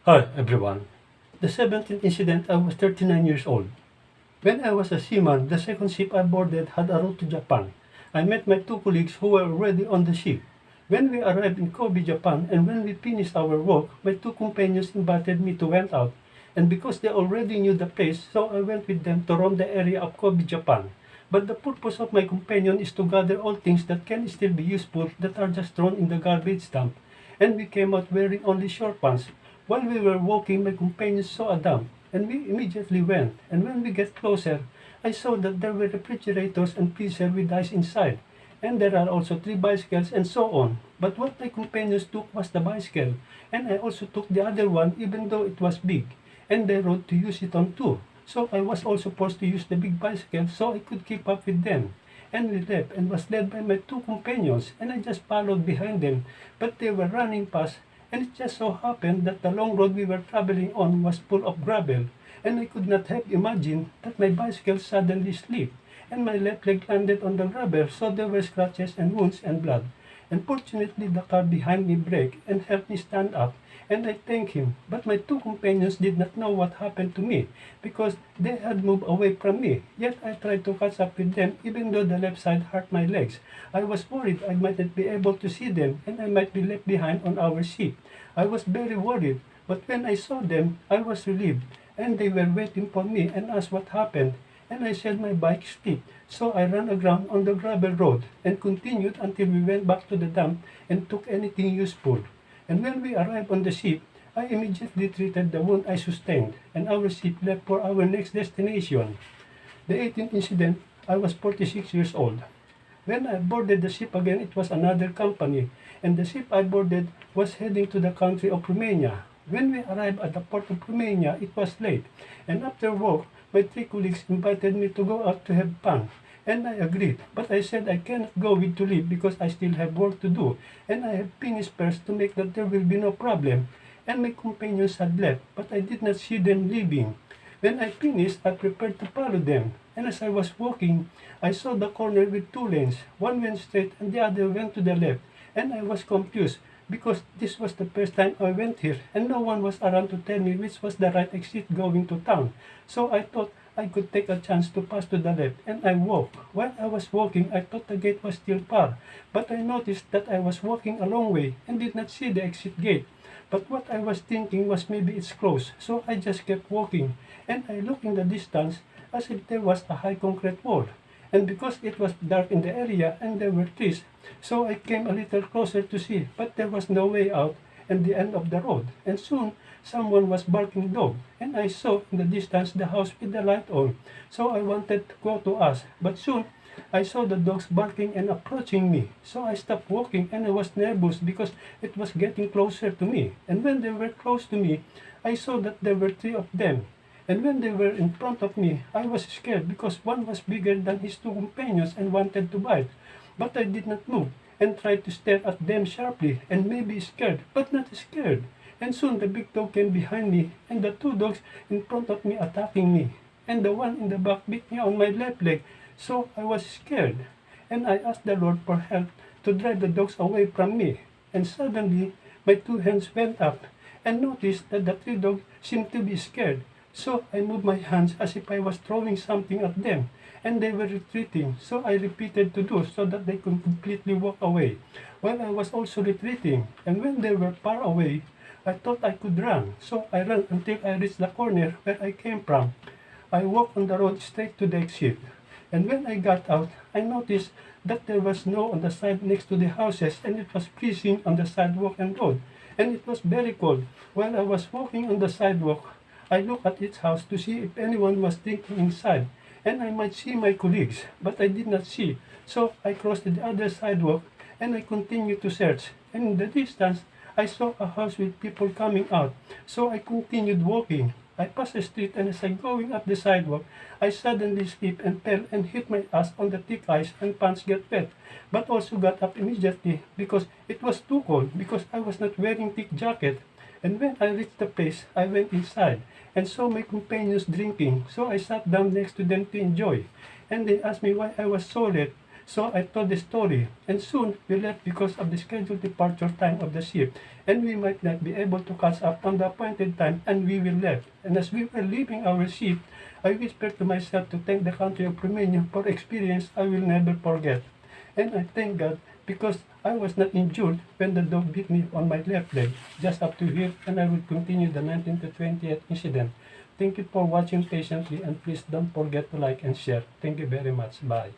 Hi everyone. The 17th incident, I was 39 years old. When I was a seaman, the second ship I boarded had a route to Japan. I met my two colleagues who were already on the ship. When we arrived in Kobe, Japan, and when we finished our work, my two companions invited me to went out. And because they already knew the place, so I went with them to roam the area of Kobe, Japan. But the purpose of my companion is to gather all things that can still be useful that are just thrown in the garbage dump. And we came out wearing only short pants. While we were walking, my companions saw a dump, and we immediately went. And when we get closer, I saw that there were refrigerators and freezer with ice inside. And there are also three bicycles and so on. But what my companions took was the bicycle, and I also took the other one even though it was big. And they rode to use it on too. So I was also forced to use the big bicycle so I could keep up with them. And we left and was led by my two companions, and I just followed behind them. But they were running past, and it just so happened that the long road we were traveling on was full of gravel, and I could not help imagine that my bicycle suddenly slipped, and my left leg landed on the gravel, so there were scratches and wounds and blood. And fortunately the car behind me braked and helped me stand up, and I thanked him. But my two companions did not know what happened to me, because they had moved away from me. Yet I tried to catch up with them, even though the left side hurt my legs. I was worried I might not be able to see them, and I might be left behind on our ship. I was very worried, but when I saw them, I was relieved, and they were waiting for me and asked what happened. And I said my bike slipped, so I ran aground on the gravel road and continued until we went back to the dump and took anything useful. And when we arrived on the ship, I immediately treated the wound I sustained, and our ship left for our next destination. The 18th incident, I was 46 years old. When I boarded the ship again, it was another company, and the ship I boarded was heading to the country of Romania. When we arrived at the port of Romania, it was late, and after work, my three colleagues invited me to go out to have fun. And I agreed, but I said I cannot go with to leave because I still have work to do, and I have finished first to make that there will be no problem. And my companions had left, but I did not see them leaving. When I finished, I prepared to follow them, and as I was walking, I saw the corner with two lanes. One went straight and the other went to the left, and I was confused because this was the first time I went here, and no one was around to tell me which was the right exit going to town. So I thought I could take a chance to pass to the left, and I walked. While I was walking, I thought the gate was still far, but I noticed that I was walking a long way and did not see the exit gate. But what I was thinking was maybe it's closed, so I just kept walking, and I looked in the distance as if there was a high concrete wall. And because it was dark in the area and there were trees, so I came a little closer to see, but there was no way out and the end of the road. And soon someone was barking dog, and I saw in the distance the house with the light on. So I wanted to go to us, but soon I saw the dogs barking and approaching me. So I stopped walking, and I was nervous because it was getting closer to me. And when they were close to me, I saw that there were three of them. And when they were in front of me, I was scared because one was bigger than his two companions and wanted to bite. But I did not move and tried to stare at them sharply and maybe scared, but not scared. And soon the big dog came behind me, and the two dogs in front of me attacking me. And the one in the back bit me on my left leg, so I was scared. And I asked the Lord for help to drive the dogs away from me. And suddenly my two hands went up and noticed that the three dogs seemed to be scared. So I moved my hands as if I was throwing something at them, and they were retreating. So I repeated to do so that they could completely walk away. While I was also retreating, and when they were far away, I thought I could run. So I ran until I reached the corner where I came from. I walked on the road straight to the exit. And when I got out, I noticed that there was snow on the side next to the houses, and it was freezing on the sidewalk and road. And it was very cold. While I was walking on the sidewalk, I looked at each house to see if anyone was drinking inside, and I might see my colleagues, but I did not see. So I crossed the other sidewalk, and I continued to search. And in the distance, I saw a house with people coming out, so I continued walking. I passed the street, and as I going up the sidewalk, I suddenly slipped and fell and hit my ass on the thick ice, and pants got wet, but also got up immediately because it was too cold because I was not wearing thick jacket. And when I reached the place, I went inside and saw my companions drinking, so I sat down next to them to enjoy. And they asked me why I was so late, So I told the story, and soon we left because of the scheduled departure time of the ship, and we might not be able to catch up on the appointed time, and we will left. And as we were leaving our ship, I whispered to myself to thank the country of Romania for experience I will never forget. And I thank God because I was not injured when the dog bit me on my left leg, just up to here, and I will continue the 19th to 20th incident. Thank you for watching patiently, and please don't forget to like and share. Thank you very much. Bye.